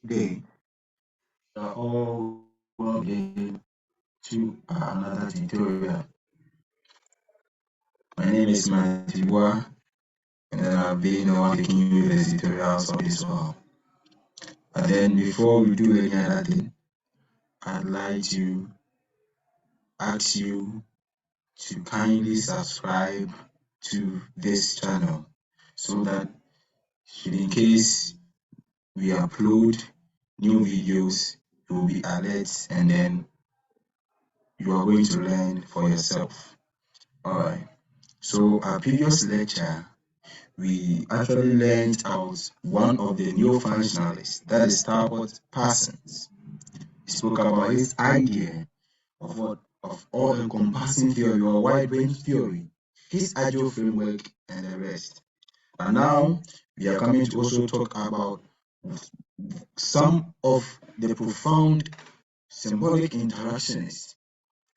Today, we are all welcome again to another tutorial. My name is Matibua, and I've been the one taking you the tutorials of this world. But then, before we do any other thing, I'd like to ask you to kindly subscribe to this channel so that should in case we upload new videos, you will be alerts and then you are going to learn for yourself. Alright, so our previous lecture, we actually learned out one of the neo-functionalists, that is Talbot Parsons. He spoke about his idea of all-encompassing theory or wide-range theory, his agile framework, and the rest. But now we are coming to also talk about some of the profound symbolic interactionists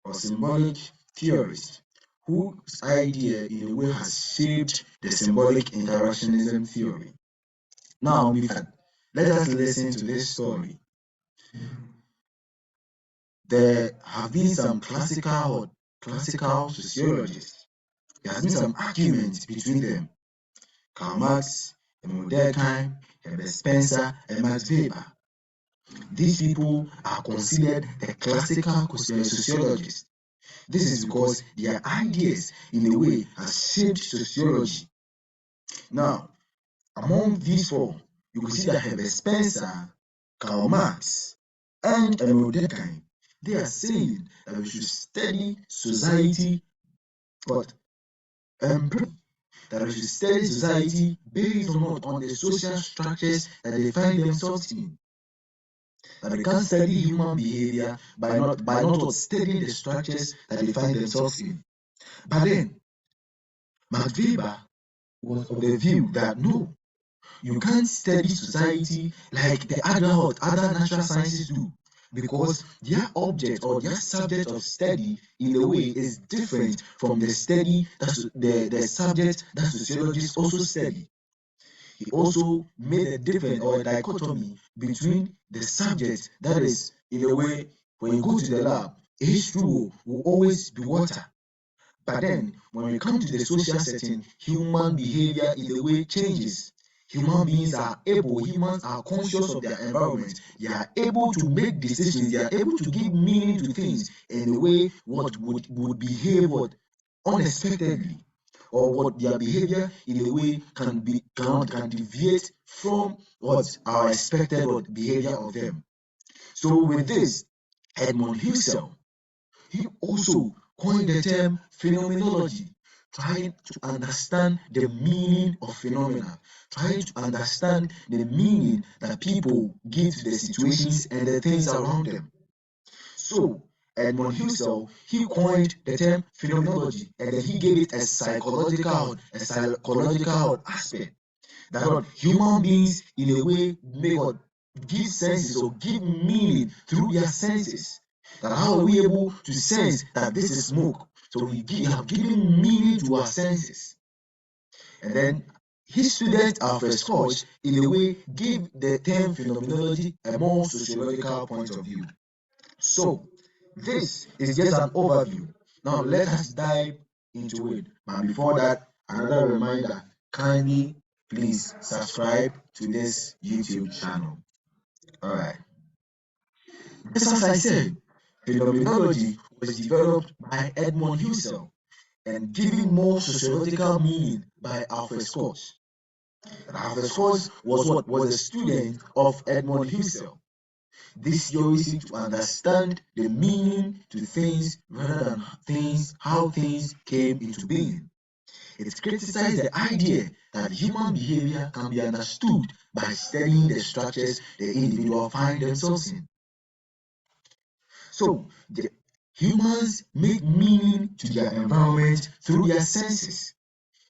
or symbolic theorists whose idea in a way has shaped the symbolic interactionism theory. Now, let us listen to this story. There have been some classical sociologists. There has been some arguments between them. Karl Marx, Emile Durkheim, Herbert Spencer, and Max Weber. These people are considered the classical sociologists. This is because their ideas, in a way, have shaped sociology. Now, among these four, you can see that Herbert Spencer, Karl Marx, and Emile Durkheim, they are saying that we should study society, but that we should study society based on the social structures that they find themselves in. That we can't study human behavior by not studying the structures that they find themselves in. But then, Max Weber was of the view that no, you can't study society like the other natural sciences do, because their object or their subject of study in a way is different from the study the subject that sociologists also study. He also made a difference or a dichotomy between the subject that is, in a way, when you go to the lab, H2O will always be water. But then, when we come to the social setting, human behavior in a way changes. Humans are conscious of their environment. They are able to make decisions. They are able to give meaning to things in a way what would behave unexpectedly, or what their behavior in a way can deviate from what our expected behavior of them. So with this, Edmund Husserl, he also coined the term phenomenology, trying to understand the meaning of phenomena, trying to understand the meaning that people give to the situations and the things around them. So, Edmund Husserl, he coined the term phenomenology, and then he gave it a psychological aspect. That human beings, in a way, give senses or give meaning through their senses. That how are we able to sense that this is smoke? So we have given meaning to our senses. And then his student Alfred Scott, in a way, gave the term phenomenology a more sociological point of view. So this is just an overview. Now let us dive into it. But before that, another reminder, kindly please subscribe to this YouTube channel. Alright. Just as I said, phenomenology was developed by Edmund Husserl and given more sociological meaning by Alfred Scott. And Alfred Scott was a student of Edmund Husserl. This theory seeks to understand the meaning to things rather than how things came into being. It criticized the idea that human behavior can be understood by studying the structures the individual find themselves in. So, the humans make meaning to their environment through their senses,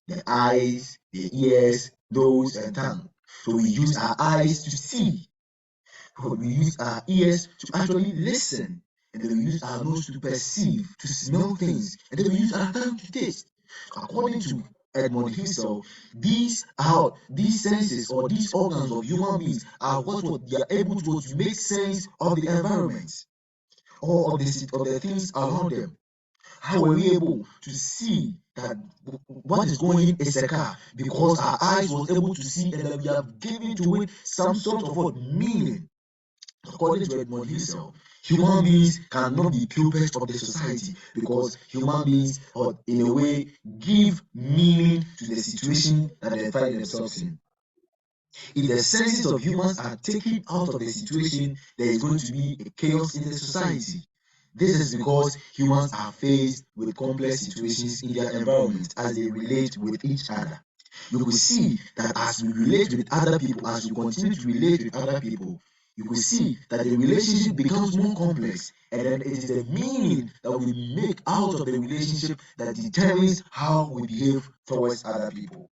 the eyes, the ears, nose, and tongue. So we use our eyes to see, we use our ears to actually listen, and then we use our nose to perceive, to smell things, and then we use our tongue to taste. According to Edmund Husserl, these senses or these organs of human beings are what they are able to make sense of the environment or of the things around them. How are we able to see that what is going in is a car? Because our eyes was able to see, and then we have given to it some sort of what meaning. According to Edmund Husserl, human beings cannot be pupils of the society because human beings, or in a way, give meaning to the situation that they find themselves in. If the senses of humans are taken out of the situation, there is going to be a chaos in the society. This is because humans are faced with complex situations in their environment as they relate with each other. You will see that as we relate with other people, as we continue to relate with other people, you will see that the relationship becomes more complex, and then it is the meaning that we make out of the relationship that determines how we behave towards other people.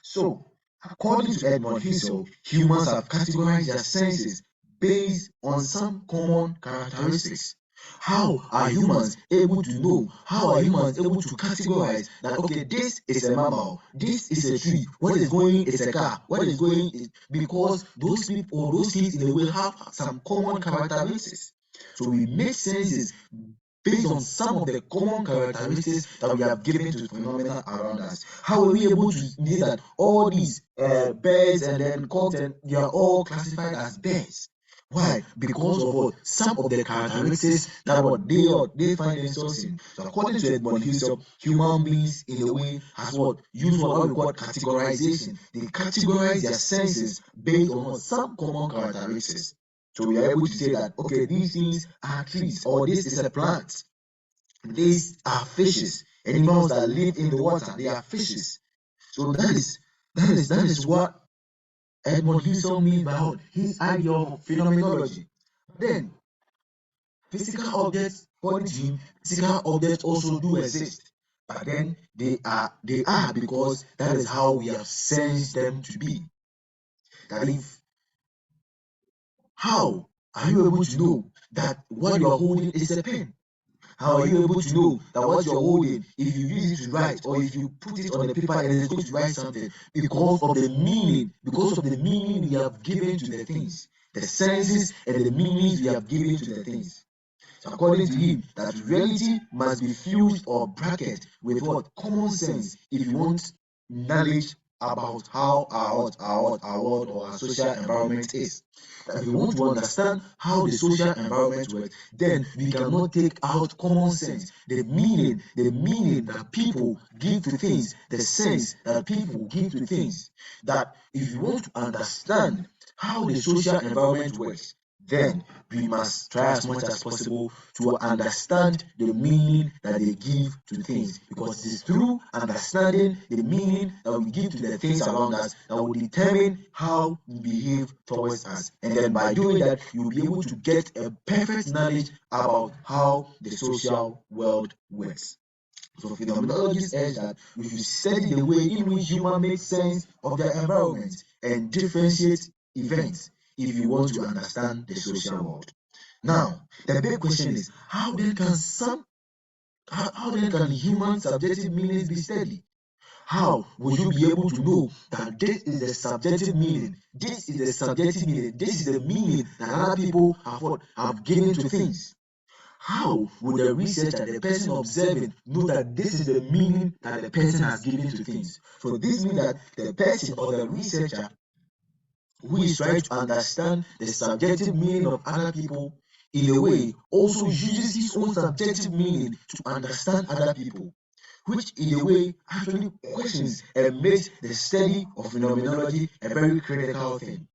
So, according to Edmund Husserl, humans have categorized their senses based on some common characteristics. How are humans able to know? How are humans able to categorize that, okay, this is a mammal, this is a tree, what is going is a car, what is going is because those people or those things in a way have some common characteristics. So we make senses based on some of the common characteristics that we have given to phenomena around us. How are we able to see that all these birds and then cocks and they are all classified as birds? Why? Because of what? Some of the characteristics that what they find themselves in. So according to Edmund Husserl, human beings in a way has what use what we call categorization. They categorize their senses based on some common characteristics. So we are able to say that, okay, these things are trees, or this is a plant. These are fishes. Animals that live in the water, they are fishes. So that is what Edmund Husserl means by his idea of phenomenology. Then physical objects, according to him, physical objects also do exist. But then they are because that is how we have sensed them to be. That if how are you able to know that what you are holding is a pen? How are you able to know that what you're holding, if you use it to write or if you put it on the paper and it's going to write something? Because of the meaning we have given to the things, the senses and the meanings we have given to the things. So according to him, that reality must be fused or bracketed with what? Common sense if you want knowledge about how our world or our social environment is. If we want to understand how the social environment works, then we cannot take out common sense, the meaning that people give to things, the sense that people give to things. That if you want to understand how the social environment works, then we must try as much as possible to understand the meaning that they give to things, because it is through understanding the meaning that we give to the things around us that will determine how we behave towards us. And then by doing that, you'll be able to get a perfect knowledge about how the social world works. So phenomenologists urge that we should study the way in which humans make sense of their environment and differentiate events if you want to understand the social world. Now, the big question is, how then can human subjective meanings be studied? How will you be able to know that this is the subjective meaning, this is the subjective meaning, this is the meaning that other people have given to things? How would the researcher, the person observing, know that this is the meaning that the person has given to things? So this means that the person or the researcher who is trying to understand the subjective meaning of other people, in a way, also uses his own subjective meaning to understand other people, which in a way actually questions and makes the study of phenomenology a very critical thing.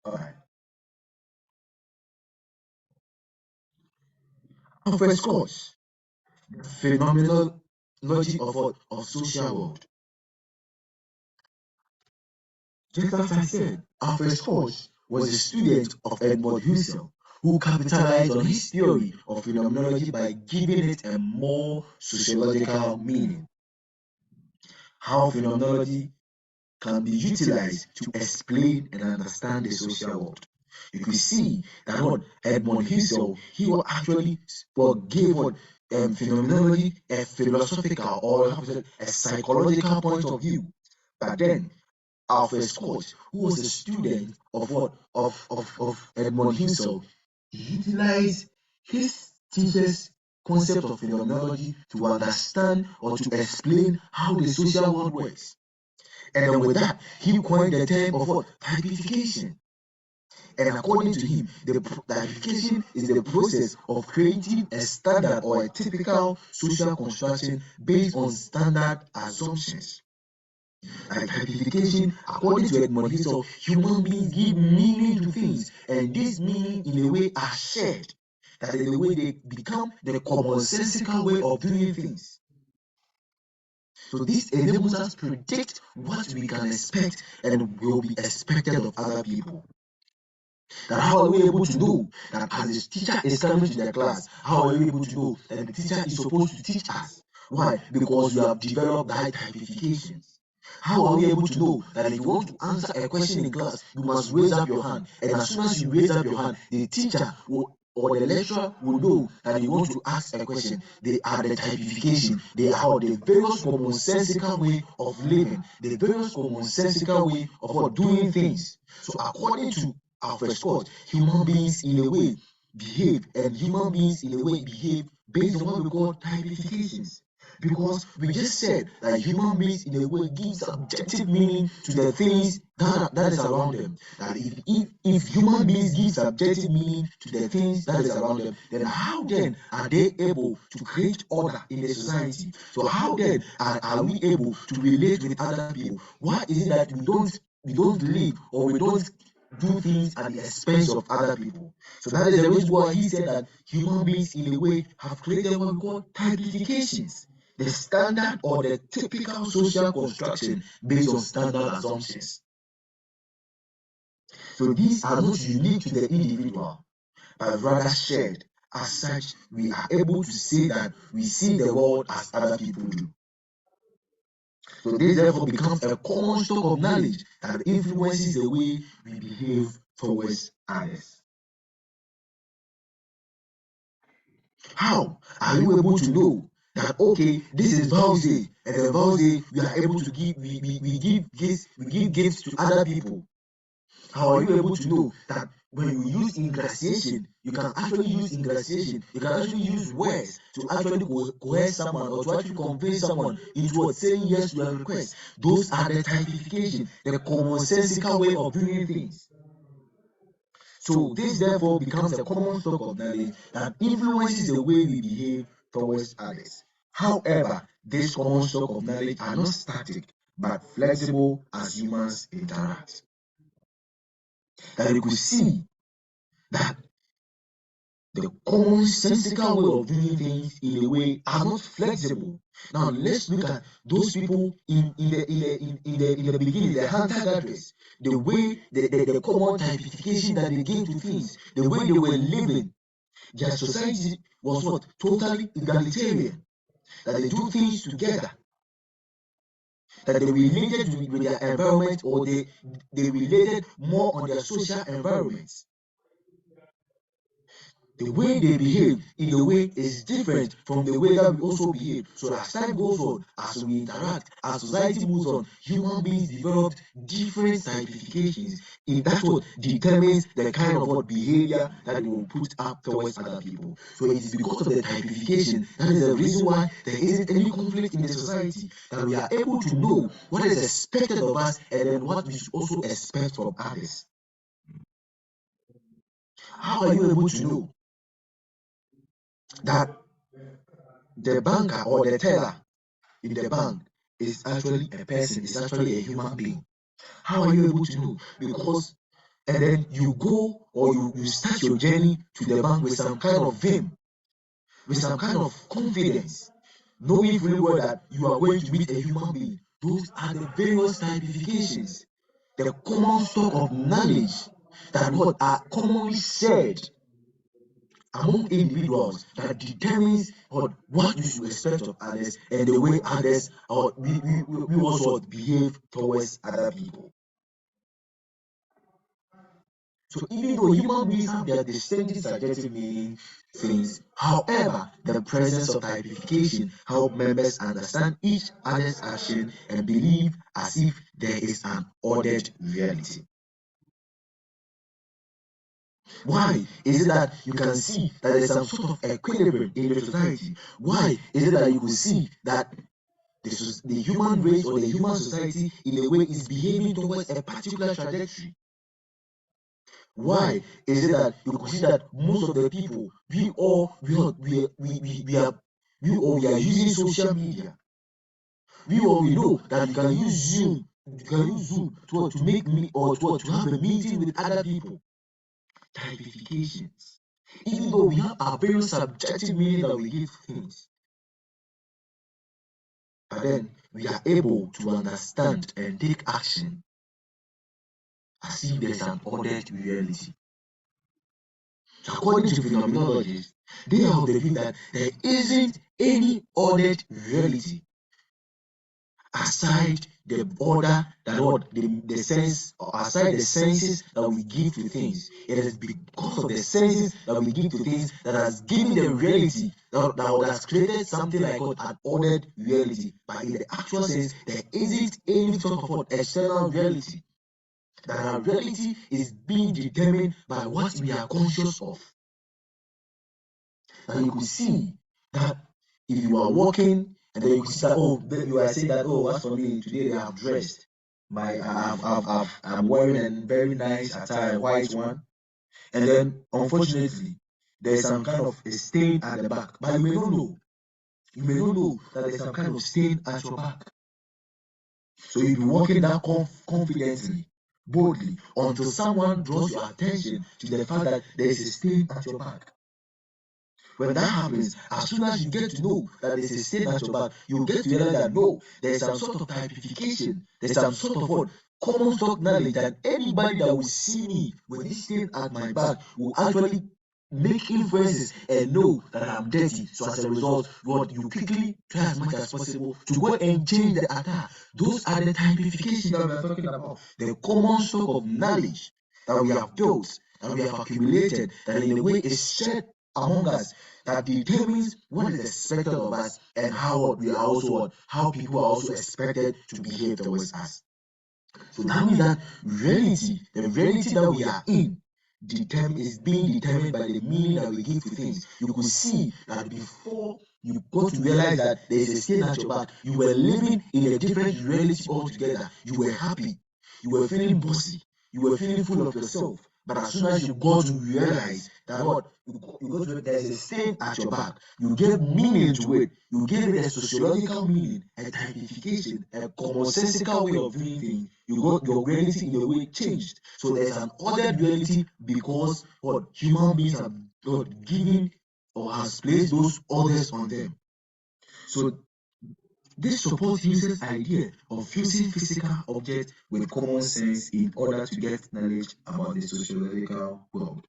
All right. Our first course, phenomenology of social world. Just as I said, our first course was a student of Edmund Husserl, who capitalized on his theory of phenomenology by giving it a more sociological meaning. How phenomenology can be utilized to explain and understand the social world. You could see that what Edmund Husserl, he will actually gave what phenomenology a philosophical or a psychological point of view. But then Alfred Scott, who was a student of what of Edmund himself, he utilized his teacher's concept of phenomenology to understand or to explain how the social world works. And then with that, he coined the term of what? Typification. And according to him, the typification is the process of creating a standard or a typical social construction based on standard assumptions. And typification, according to Edmund himself, human beings give meaning to things, and this meaning in a way are shared. That is the way they become the commonsensical way of doing things. So this enables us to predict what we can expect and will be expected of other people. That how are we able to know that as the teacher is coming to the class, how are we able to know that the teacher is supposed to teach us? Why? Because we have developed the right typifications. How are we able to know that if you want to answer a question in class, you must raise up your hand, and as soon as you raise up your hand, the teacher will or the lecturer will know that you want to ask a question. They are the typification. They are the various commonsensical way of living, the various commonsensical way of doing things. So according to Alfred Scott, human beings in a way behave, and human beings in a way behave based on what we call typifications. Because we just said that human beings in a way give subjective meaning to the things that is around them. That if human beings give subjective meaning to the things that is around them, then how then are they able to create order in the society? So how then are we able to relate with other people? Why is it that we don't live or we don't do things at the expense of other people? So that is the reason why he said that human beings in a way have created what we call typifications, the standard or the typical social construction based on standard assumptions. So these are not unique to the individual, but rather shared. As such, we are able to say that we see the world as other people do. So this therefore becomes a common stock of knowledge that influences the way we behave towards others. How are you able to know that okay, this is Vows Day, and then Vows Day we are able to give we give gifts to other people? How are you able to know that when you use ingratiation, you can actually use ingratiation, you can actually use words to actually coerce someone or to actually convince someone into what saying yes to a request? Those are the typification, the commonsensical way of doing things. So this therefore becomes a common stock of knowledge that influences the way we behave towards others. However, these common stock of knowledge are not static but flexible as humans interact. That you could see that the commonsensical way of doing things in a way are not flexible. Now let's look at those people in the beginning, the hunter gatherers, the way the common typification that they gave to things, the way they were living. Their society was what? Totally egalitarian. That they do things together. That they related with their environment, or they related more on their social environments. The way they behave in a way is different from the way that we also behave. So as time goes on, as we interact, as society moves on, human beings develop different typifications. That's what determines the kind of what behavior that they will put up towards other people. So it is because of the typification that is the reason why there isn't any conflict in the society, that we are able to know what is expected of us and then what we should also expect from others. How are you able to know that the banker or the teller in the bank is actually a person, is actually a human being? How are you able to know? Because and then you go or you start your journey to the bank with some kind of vim, with some kind of confidence, knowing fully well that you are going to meet a human being. Those are the various typifications, the common stock of knowledge that what are commonly shared among individuals that determines what you should expect of others and the way others or we also behave towards other people. So even though human beings have their distinctive subjective meaning things, however, the presence of typification help members understand each other's action and believe as if there is an ordered reality. Why is it that you can see that there is some sort of equilibrium in the society? Why is it that you could see that the human race or the human society in a way is behaving towards a particular trajectory? Why is it that you could see that most of the people we are using social media? We know that you can use Zoom to make me or to have a meeting with other people. Typifications. Even though we have our very subjective meaning that we give things, but then we are able to understand and take action as if there's an ordered reality. According to phenomenologists, they have the view that there isn't any ordered reality aside the order that what the sense or aside the senses that we give to things. It is because of the senses that we give to things that has given the reality that has created something like what an ordered reality. But in the actual sense, there isn't any sort of what external reality. That our reality is being determined by what we are conscious of. And you could see that if you are walking and then you could see that you are saying that as for me today I have dressed I'm wearing a very nice attire, a white one, and then unfortunately there's some kind of a stain at the back, but you may not know that there's some kind of stain at your back. So you'll be walking that confidently, boldly, until someone draws your attention to the fact that there is a stain at your back. When that happens, as soon as you get to know that there's a stain at your back, you get to realize that no, there's some sort of typification, there's some sort of what common stock knowledge that anybody that will see me with this stain at my back will actually make inferences and know that I'm dirty. So as a result, you quickly try as much as possible to go and change the attire. Those are the typifications that we are talking about. The common stock of knowledge that we have built and we have accumulated that in a way is shared among us that determines what is expected of us and how people are also expected to behave towards us. So that means that the reality that we are in, is being determined by the meaning that we give to things. You could see that before you got to realize that there is a stain at your back, you were living in a different reality altogether. You were happy, you were feeling bossy, you were feeling full of yourself. But as soon as you got to realize that there's a stain at your back, you gave meaning to it. You gave it a sociological meaning, a typification, a commonsensical way of doing things. You got your reality in a way changed. So there's an ordered reality because what human beings have given or has placed those orders on them. So this supports users' idea of fusing physical objects with common sense in order to get knowledge about the sociological world.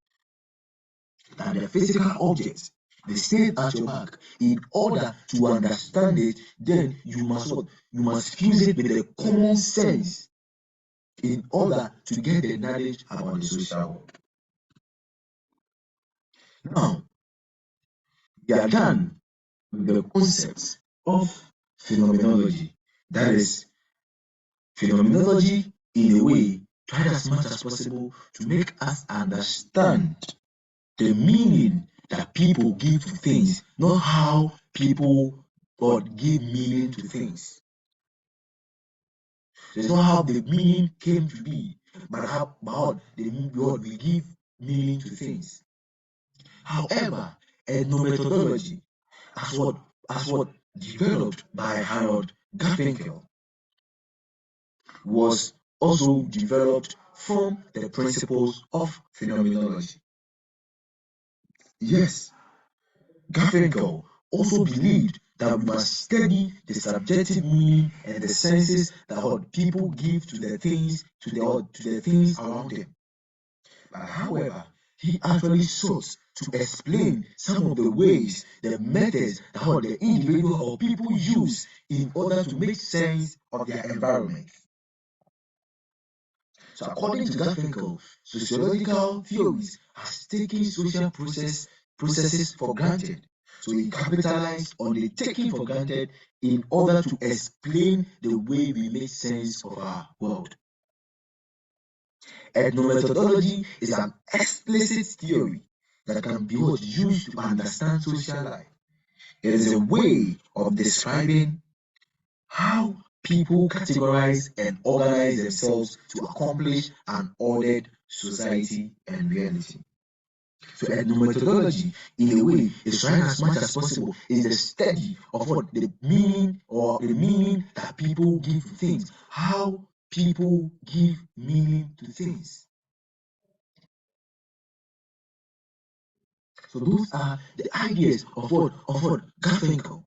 That the physical objects, they stay at your back. In order to understand it, then you must fuse it with the common sense in order to get the knowledge about the social world. Now, we are done with the concepts of phenomenology. That is, phenomenology in a way tried as much as possible to make us understand the meaning that people give to things, not how people give meaning to things. It's not how the meaning came to be, but how we give meaning to things. However, ethnomethodology, as what developed by Harold Garfinkel, was also developed from the principles of phenomenology. Yes, Garfinkel also believed that we must study the subjective meaning and the senses that people give to the things around them. But however, he actually sought to explain some of the ways, the methods that the individual or people use in order to make sense of their environment. So according to Garfinkel, sociological theories has taken social processes for granted. So he capitalized on the taking for granted in order to explain the way we make sense of our world. Ethnomethodology is an explicit theory that can be used to understand social life. It is a way of describing how people categorize and organize themselves to accomplish an ordered society and reality. So ethnomethodology, in a way, is trying as much as possible is the study of what the meaning that people give to things, how people give meaning to things. So those are the ideas of what Garfinkel.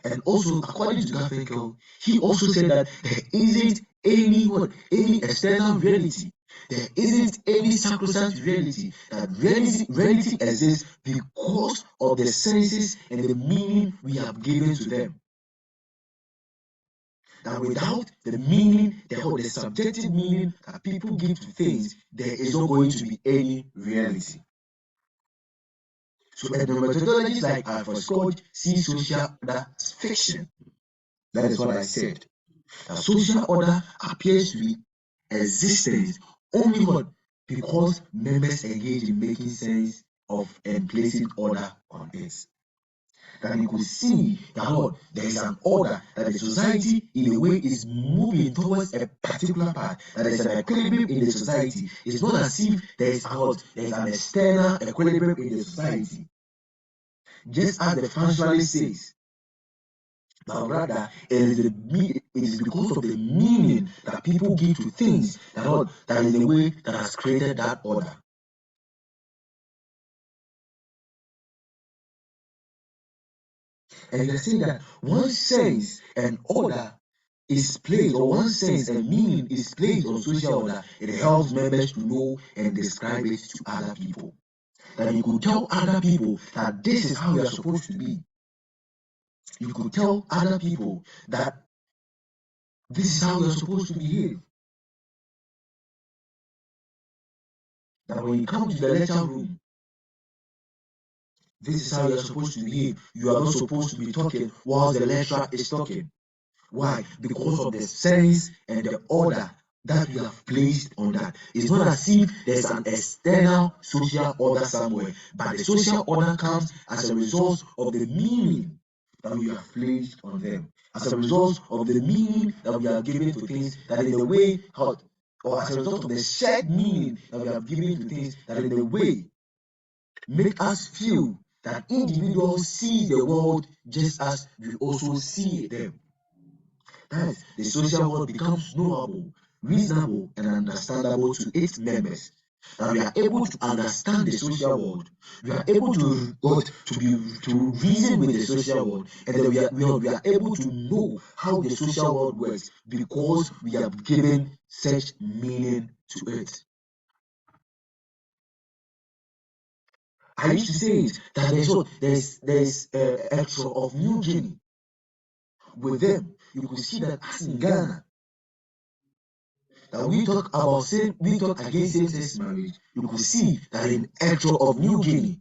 And also, according to Garfinkel, he also said that there isn't any external reality. There isn't any sacrosanct reality. That reality exists because of the senses and the meaning we have given to them. That without the meaning, the subjective meaning that people give to things, there is not going to be any reality. So methodologies like Alfred Scott see social order as fiction. That is what I said. The social order appears to be existence only because members engage in making sense of and placing order on it. That you could see that there is an order, that the society in a way is moving towards a particular path, that there is an equilibrium in the society. It's not as if there is an external equilibrium in the society. Just as the functionalist says, but rather it is because of the meaning that people give to things that is the way that has created that order. And you see that one sense and order is placed, or one sense and meaning is placed on social order, it helps members to know and describe it to other people. That you could tell other people that this is how you are supposed to be. You could tell other people that this is how you are supposed to behave. That when you come to the lecture room, this is how you are supposed to behave. You are not supposed to be talking whilst the lecturer is talking. Why? Because of the sense and the order that you have placed on that. It's not as if there's an external social order somewhere, but the social order comes as a result of the meaning that we have placed on them, as a result of the meaning that we have given to things, that in the way how, or as a result of the shared meaning that we have given to things, that in the way make us feel that individuals see the world just as we also see them. That the social world becomes knowable, reasonable, and understandable to its members. That we are able to understand the social world, we are able to reason with the social world, and then we are able to know how the social world works because we have given such meaning to it. I used to say it that there's extra of New Guinea with them. You could see that as in Ghana, that we talk against same-sex marriage. You could see that in extra of New Guinea,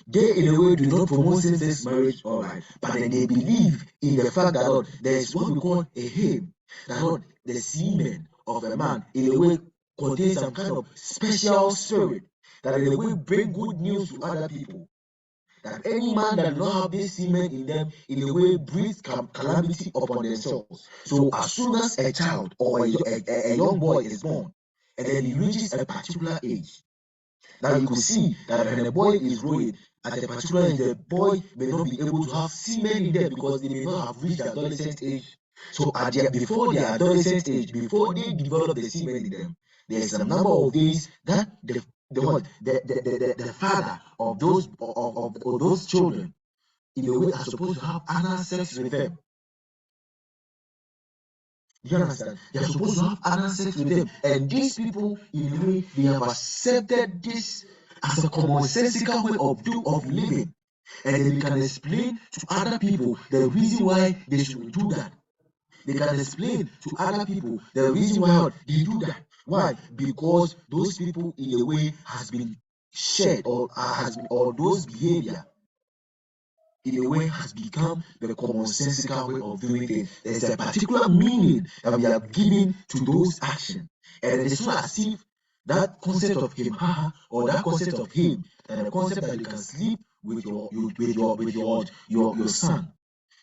they in a way do not promote same-sex marriage, all right, but then they believe in the fact that there is what we call a hymn, that the semen of a man in a way contains some kind of special spirit that in a way bring good news to other people. That any man that does not have this semen in them, in a way, brings calamity upon themselves. So as soon as a child or a young boy is born, and then he reaches a particular age, now you could see that when a boy is growing at a particular age, the boy may not be able to have semen in them because they may not have reached the adolescent age. So before their adolescent age, before they develop the semen in them, there is a number of days that the father of those children in a way are supposed to have anal sex with them. Do you understand? They are supposed to have anal sex with them. And these people, in a way, they have accepted this as a commonsensical way of living. And then they can explain to other people the reason why they should do that. They can explain to other people the reason why they do that. Why? Because those people in a way has been shared or those behavior in a way has become the commonsensical way of doing things. There's a particular meaning that we are giving to those actions, and it is not as if that concept of him or that concept of him and the concept that you can sleep with your son.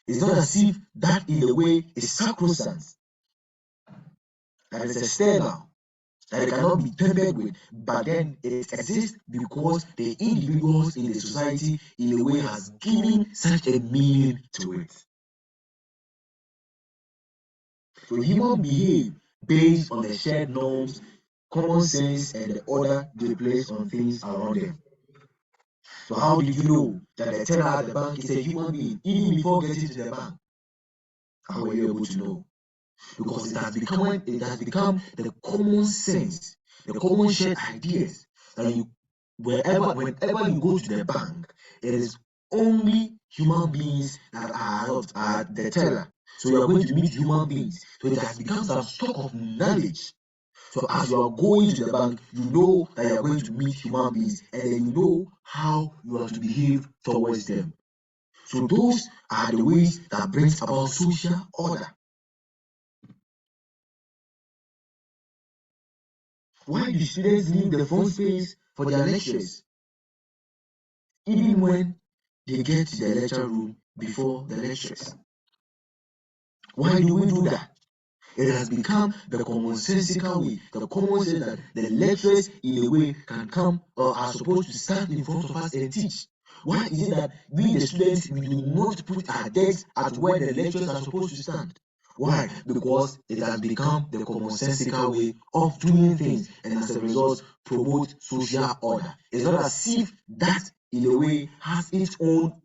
It's not as if that in a way is sacrosanct, that is external, that it cannot be tampered with, but then it exists because the individuals in the society in a way has given such a meaning to it. So humans behave based on the shared norms, common sense, and the order they place on things around them. So how did you know that the teller at the bank is a human being even before getting to the bank? How were you able to know? Because it has become the common sense, the common shared ideas that whenever you go to the bank, it is only human beings that are the teller. So you are going to meet human beings. So it has become some stock of knowledge. So as you are going to the bank, you know that you are going to meet human beings, and then you know how you are to behave towards them. So those are the ways that brings about social order. Why do students leave the front space for their lectures, even when they get to the lecture room before the lectures? Why do we do that? It has become the commonsensical way, the common sense that the lecturers in a way can come or are supposed to stand in front of us and teach. Why is it that we the students we do not put our desks at where the lecturers are supposed to stand? Why? Because it has become the commonsensical way of doing things, and as a result promote social order. It's not as if that in a way has its own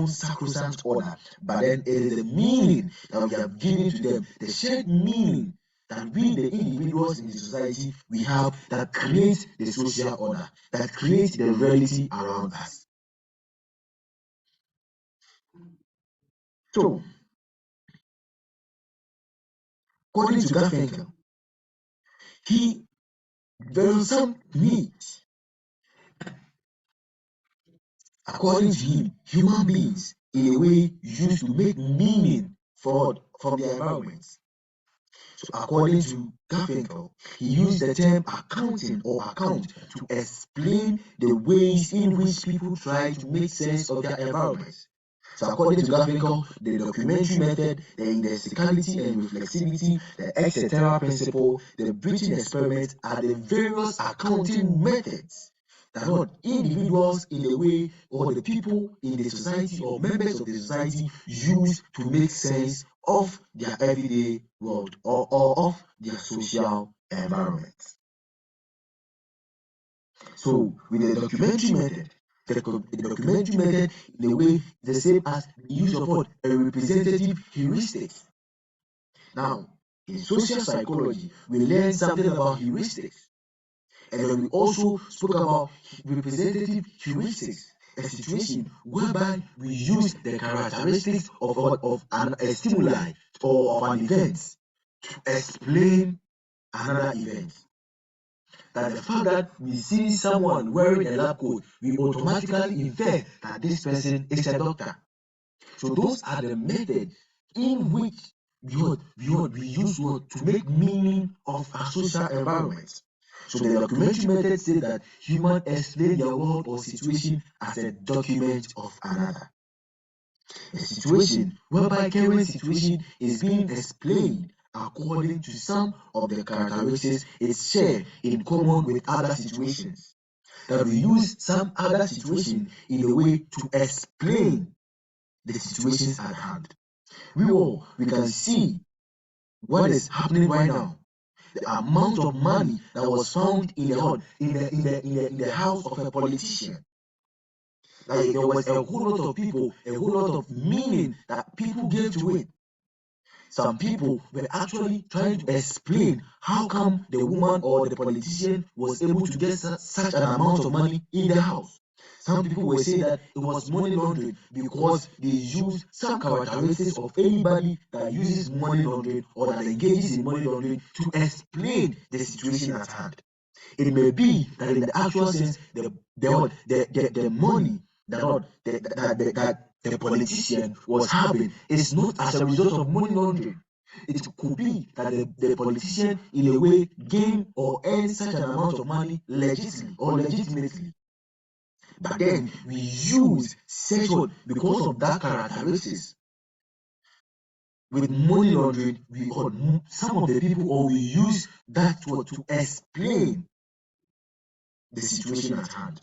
sacrosanct order, but then it is the meaning that we have given to them, the shared meaning that we, the individuals in the society, we have that creates the social order, that creates the reality around us. So, according to Garfinkel, he there are some needs. According to him, human beings, in a way, used to make meaning from their environments. So according to Garfinkel, he used the term accounting or account to explain the ways in which people try to make sense of their environments. So according to Garfinkel, the documentary method, the indexicality and reflexivity, the etc. principle, the breaching experiment are the various accounting methods that what individuals in a way or the people in the society or members of the society use to make sense of their everyday world or of their social environment. So with the documentary method, the documentary method in a way the same as the use of what a representative heuristics. Now in social psychology, we learn something about heuristics. And then we also spoke about representative heuristics, a situation whereby we use the characteristics of a stimuli or of an event to explain another event. That the fact that we see someone wearing a lab coat, we automatically infer that this person is a doctor. So those are the methods in which we use to make meaning of our social environment. So the documentary method says that humans explain their world or situation as a document of another. A situation whereby current situation is being explained according to some of the characteristics it shares in common with other situations. That we use some other situation in a way to explain the situations at hand. We can see what is happening right now. The amount of money that was found in the house of a politician. Like there was a whole lot of people, a whole lot of meaning that people gave to it. Some people were actually trying to explain how come the woman or the politician was able to get such an amount of money in the house. Some people will say that it was money laundering because they use some characteristics of anybody that uses money laundering or that engages in money laundering to explain the situation at hand. It may be that in the actual sense, the money that the politician was having is not as a result of money laundering. It could be that the politician, in a way, gain or earn such an amount of money legitimately. But then we use sexual because of that characteristics. With money laundering, some of the people, or we use that to explain the situation at hand.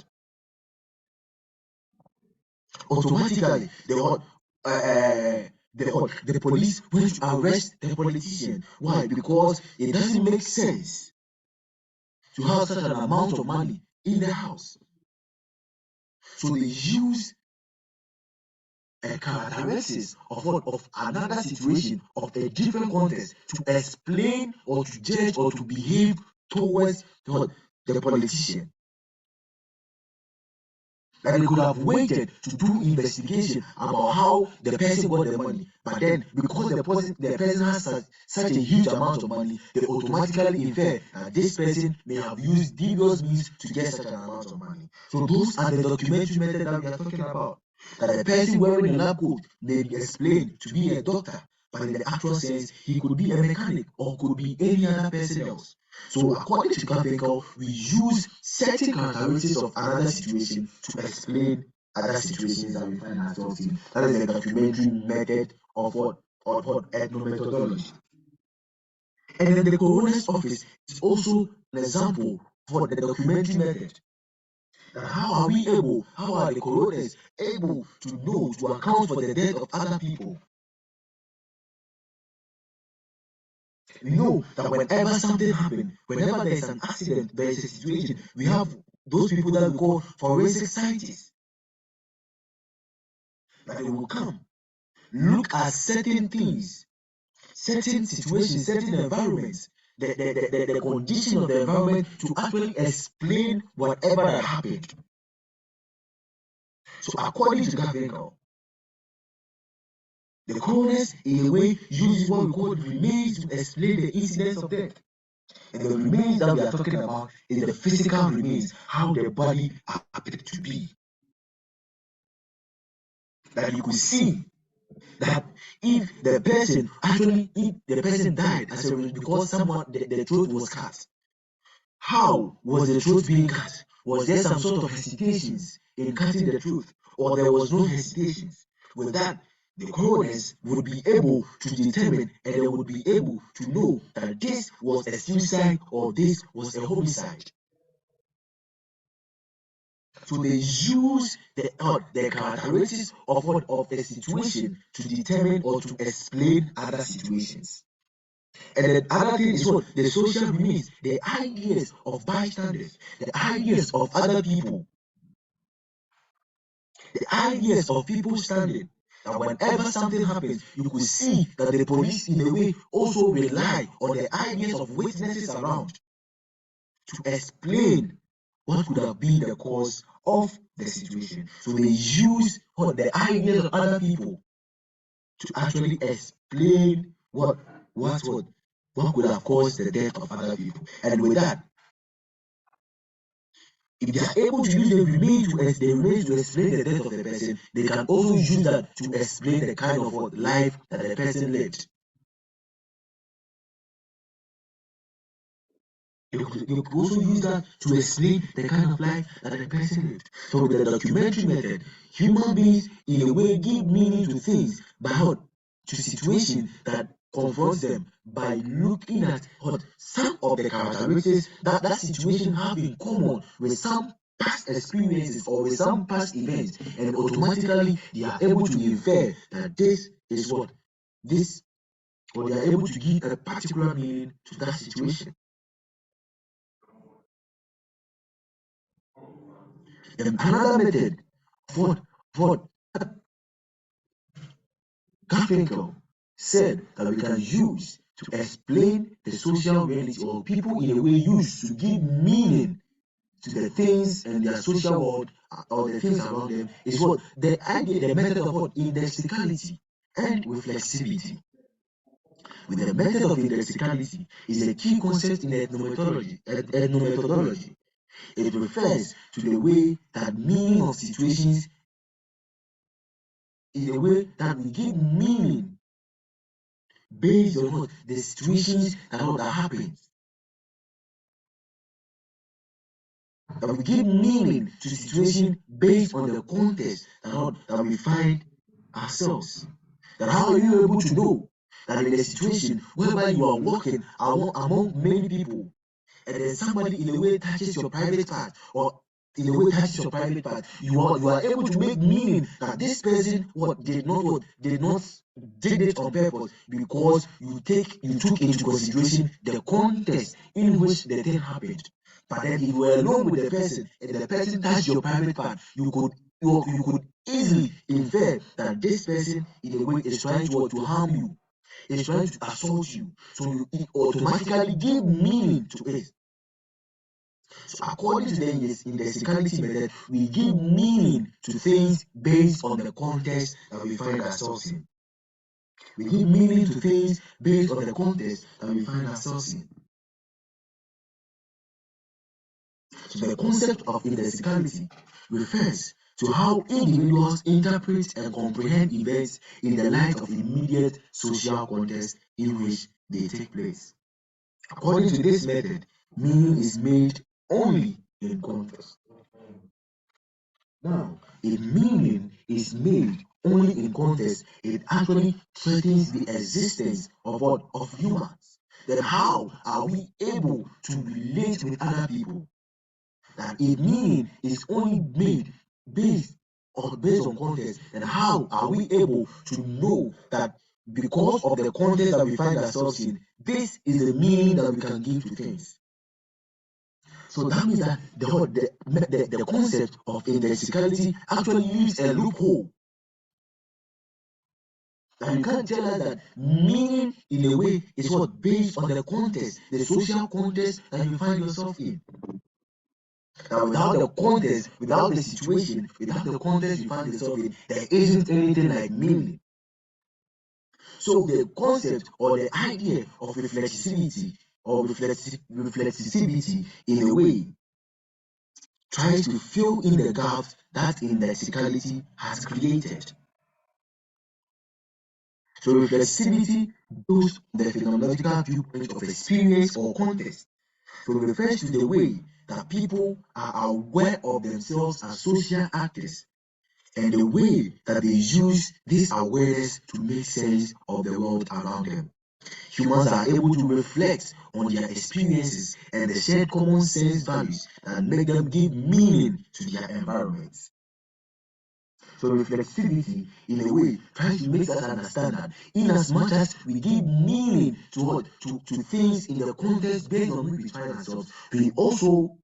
Automatically, the police went to arrest the politician. Why? Because it doesn't make sense to have such an amount of money in the house. So they use a characteristics of another situation, of a different context, to explain or to judge or to behave towards the politician. That they could have waited to do investigation about how the person got the money, but then because the person has such a huge amount of money, they automatically infer that this person may have used devious means to get such an amount of money. So those are the documentary methods that we are talking about. That the person wearing a lab coat may be explained to be a doctor, but in the actual sense, he could be a mechanic or could be any other person else. So according to Garfinkel, we use certain characteristics of another situation to explain other situations that we find ourselves in. That is the documentary method of ethnomethodology. And then the coroner's office is also an example for the documentary method. That how are the coroners able to know, to account for the death of other people? We know that whenever something happens, whenever there is an accident, there is a situation, we have those people that we call forensic scientists. That they will come, look at certain things, certain situations, certain environments, the condition of the environment to actually explain whatever that happened. So according to Garfinkel, the coroners in a way use what we call remains to explain the incidents of death. And the remains that we are talking about is the physical remains, how the body appeared to be. That you could see that if the person died as a result because someone the throat was cut. How was the throat being cut? Was there some sort of hesitations in cutting the throat, or there was no hesitations? With that, the coroners would be able to determine and they would be able to know that this was a suicide or this was a homicide. So they use the characteristics of a situation to determine or to explain other situations. And the other thing is what? The social remains, the ideas of bystanders, the ideas of other people, the ideas of people standing. That whenever something happens, you could see that the police, in a way, also rely on the ideas of witnesses around to explain what could have been the cause of the situation. So they use the ideas of other people to actually explain what could have caused the death of other people. And with that, if they are able to use the remains to explain the death of the person, they can also use that to explain the kind of life that the person lived. They could also use that to explain the kind of life that the person lived. So with the documentary method, human beings in a way give meaning to things to situations that confronts them by looking at some of the characteristics that situation have in common with some past experiences or with some past events, and automatically they are able to infer that this is this, or they are able to give a particular meaning to that situation. And another method for Garfinkel said that we can use to explain the social reality, or people in a way use to give meaning to the things and their social world or the things around them is what the idea, the method of what indexicality and reflexivity. With the method of indexicality is a key concept in ethnomethodology. It refers to the way that meaning of situations is a way that we give meaning based on what the situations that happens. That we give meaning to situation based on the context that we find ourselves. That how are you able to know that in a situation whereby you are walking among many people and then somebody in a way touches your private part or in a way touches your private part, you are able to make meaning that this person did not did it on purpose because you took into consideration the context in which the thing happened. But then if you were alone with the person and the person touched your private part, you could easily infer that this person in a way is trying to harm you, is trying to assault you. So you automatically give meaning to it. So according to the indexicality method, we give meaning to things based on the context that we find ourselves in. We give meaning to things based on the context that we find ourselves in. So the concept of indexicality refers to how individuals interpret and comprehend events in the light of immediate social context in which they take place. According to this method, meaning is made only in context. Now, if meaning is made only in context, it actually threatens the existence of what? Of humans. Then how are we able to relate with other people? That if meaning is only made based on context, then how are we able to know that because of the context that we find ourselves in, this is the meaning that we can give to things? So that means that the concept of indexicality actually leaves a loophole. And you can't tell us that meaning in a way is what based on the context, the social context that you find yourself in. Now without the context, without the situation, without the context you find yourself in, there isn't anything like meaning. So the concept or the idea of reflexivity or reflexivity in a way tries to fill in the gaps that indexicality has created. So reflexivity builds the phenomenological viewpoint of experience or context. So it refers to the way that people are aware of themselves as social actors and the way that they use this awareness to make sense of the world around them. Humans are able to reflect on their experiences and the shared common sense values that make them give meaning to their environments. So reflexivity, in a way, tries to make us understand that in as much as we give meaning to things in the context based on which we find ourselves, we also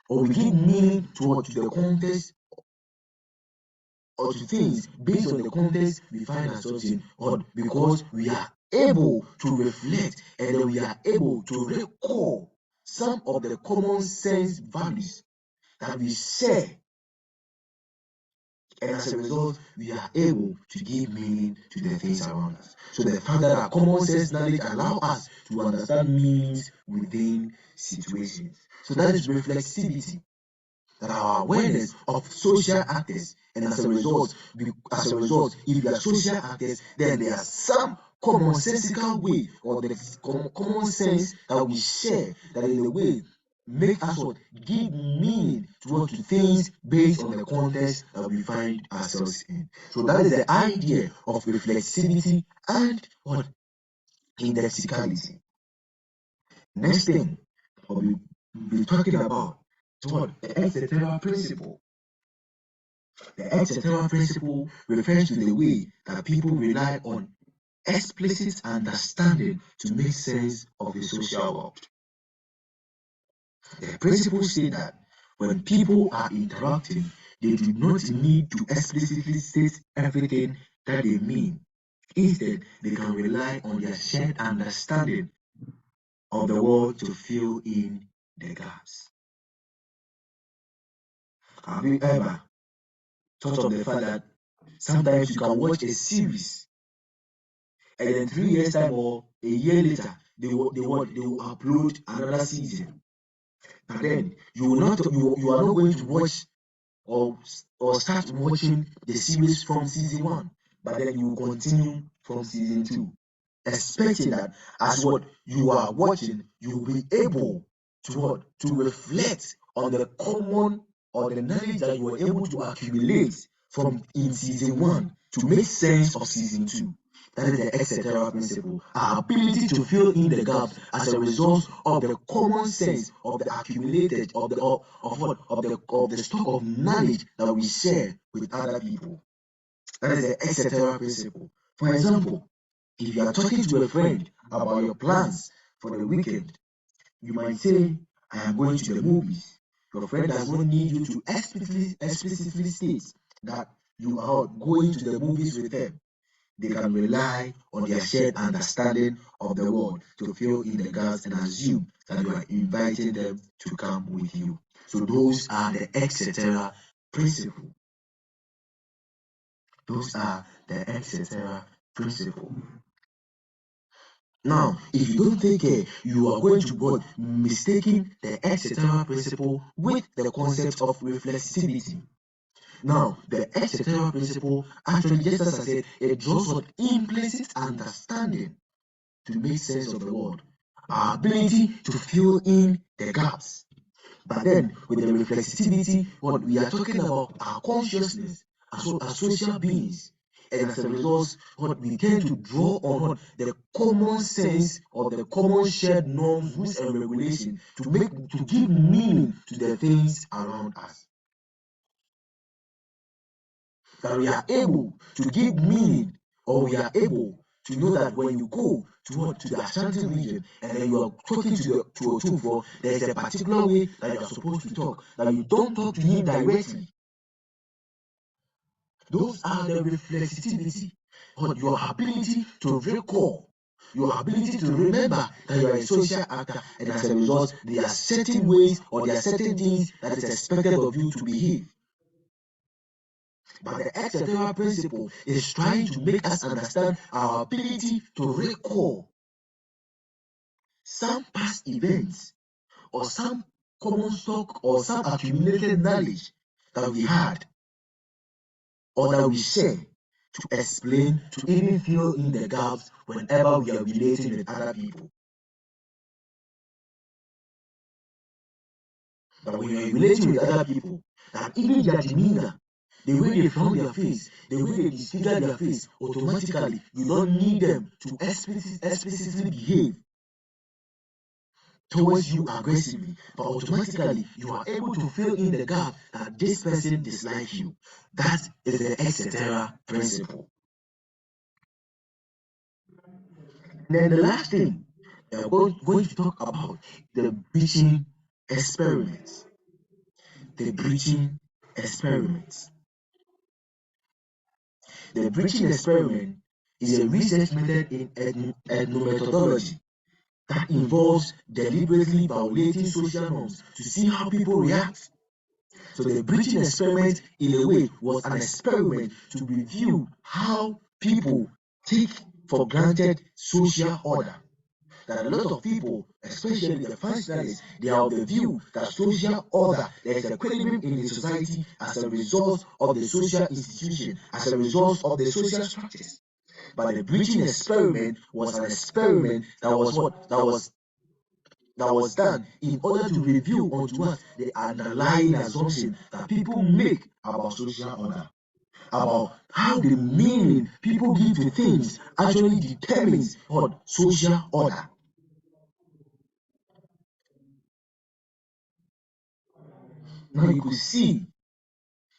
we give meaning to the context or to things based on the context we find ourselves in, or because we are able to reflect and then we are able to recall some of the common sense values that we share, and as a result, we are able to give meaning to the things around us. So the fact that our common sense knowledge allow us to understand meanings within situations. So that is reflexivity. That our awareness of social actors, and as a result, if we are social actors, then there are some commonsensical way or the common sense that we share that in a way make us give meaning to things based on the context that we find ourselves in. So that is the idea of reflexivity and what indexicality. Next thing we'll be talking about is what the etc. principle. The etc. principle refers to the way that people rely on explicit understanding to make sense of the social world. The principle states that when people are interacting, they do not need to explicitly state everything that they mean. Instead, they can rely on their shared understanding of the world to fill in the gaps. have you ever thought of the fact that sometimes you can watch a series and then 3 years time or a year later they will upload another season, but then you are not going to watch or start watching the series from season 1, but then you will continue from season 2, expecting that as what you are watching you will be able to what to reflect on the common or the knowledge that you were able to accumulate from in season 1 to make sense of season 2. That is the etc. principle. Our ability to fill in the gaps as a result of the common sense of the accumulated of the stock of knowledge that we share with other people. That is the etc. principle. For example, if you are talking to a friend about your plans for the weekend, you might say, I am going to the movies. Your friend does not need you to explicitly state that you are going to the movies with them. They can rely on their shared understanding of the world to fill in the gaps and assume that you are inviting them to come with you. So those are the etc. principle. Those are the etc. principle. Now, if you don't take care, you are going to be mistaking the etc. principle with the concept of reflexivity. Now, the etc. principle actually, just as I said, it draws on implicit understanding to make sense of the world, our ability to fill in the gaps. But then, with the reflexivity, what we are talking about our consciousness as social beings. And as a result, what we tend to draw on the common sense or the common shared norms, rules, and regulations to give meaning to the things around us. That we are able to give meaning, or we are able to know that when you go to the Ashanti region and then you are talking to a Tufo, there is a particular way that you are supposed to talk, that you don't talk to him directly. Those are the reflexivity, or your ability to recall, your ability to remember that you are a social actor, and as a result, there are certain ways or there are certain things that is expected of you to behave. But the etc. principle is trying to make us understand our ability to recall some past events or some common stock or some accumulated knowledge that we had or that we share to explain, to even fill in the gaps whenever we are relating with other people. That when you are relating with other people, that even their demeanor, the way they frown their face, the way they disfigure their face, automatically you don't need them to explicitly behave towards you aggressively, but automatically you are able to fill in the gap that this person dislikes you. That is the etc. principle. Then the last thing we're going to talk about the breaching experiments. The breaching experiments. The breaching experiment is a research method in ethnomethodology that involves deliberately violating social norms to see how people react. So the breaching experiment, in a way, was an experiment to review how people take for granted social order. That a lot of people, especially the functionalists, they are of the view that social order, there is a equilibrium in the society as a result of the social institution, as a result of the social structures. But the breaching experiment was an experiment that was done in order to review onto us the underlying assumption that people make about social order, about how the meaning people give to things actually determines what social order. Now you could see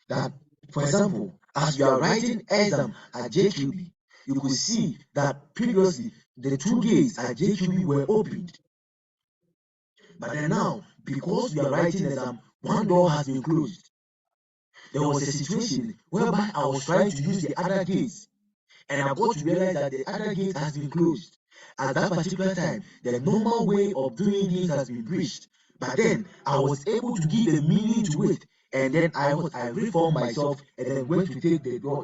that, for example, as you are writing exam at JQB, you could see that previously the two gates at JQB were opened. But then now, because you are writing exam, one door has been closed. There was a situation whereby I was trying to use the other gates, and I got to realize that the other gate has been closed. At that particular time, the normal way of doing things has been breached. But then I was able to give a meaning to it and then I reform myself, and then went to take the door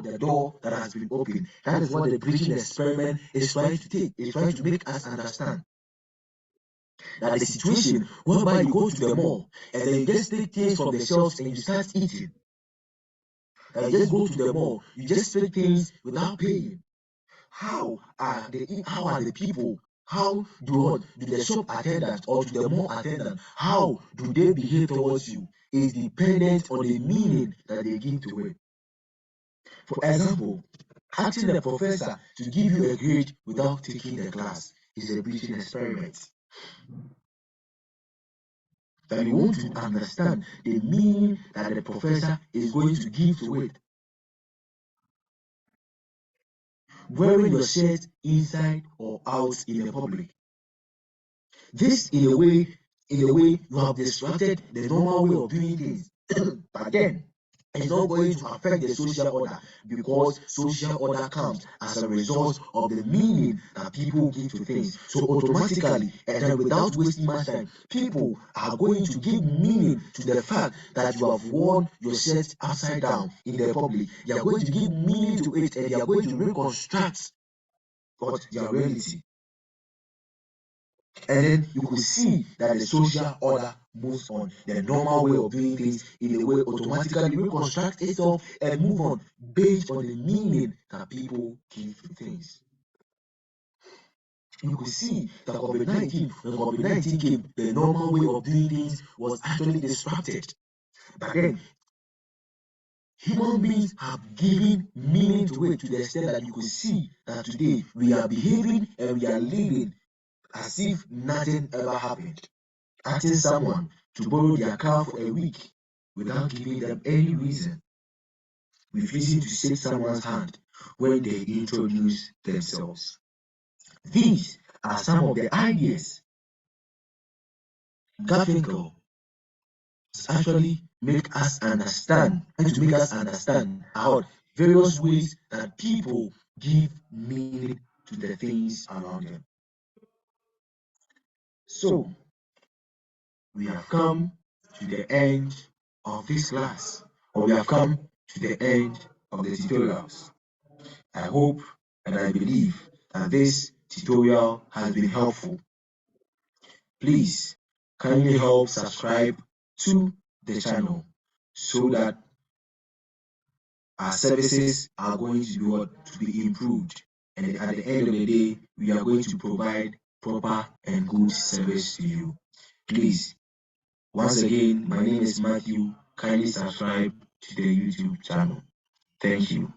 that has been opened. That is what the preaching experiment is trying to take. It's trying to make us understand that the situation whereby you go to the mall and then you just take things from the shelves and you start eating. That you just go to the mall, you just take things without paying. How are the people? How do the shop attendant or to the mall attendant? How do they behave towards you? Is dependent on the meaning that they give to it. For example, asking the professor to give you a grade without taking the class is a breaching experiment. That you want to understand the meaning that the professor is going to give to it. Wearing your shirt inside or out in the public. This, in a way, you have disrupted the normal way of doing things. But then, it's not going to affect the social order, because social order comes as a result of the meaning that people give to things. So automatically, and then without wasting much time, people are going to give meaning to the fact that you have worn your shirt upside down in the public. They are going to give meaning to it, and they are going to reconstruct what their reality. And then you could see that the social order moves on. The normal way of doing things in a way automatically reconstruct itself and move on based on the meaning that people give to things. You could see that when COVID-19 came, the normal way of doing things was actually disrupted. But then human beings have given meaning to it to the extent that you could see that today we are behaving and we are living as if nothing ever happened. Asking someone to borrow their car for a week without giving them any reason, refusing to shake someone's hand when they introduce themselves. These are some of the ideas Garfinkel actually trying to make us understand about various ways that people give meaning to the things around them. So, we have come to the end of this class, or we have come to the end of the tutorials. I hope and I believe that this tutorial has been helpful. Please kindly help subscribe to the channel so that our services are going to be improved, and at the end of the day we are going to provide proper and good service to you. Please, once again, my name is Matthew. Kindly subscribe to the YouTube channel. Thank you.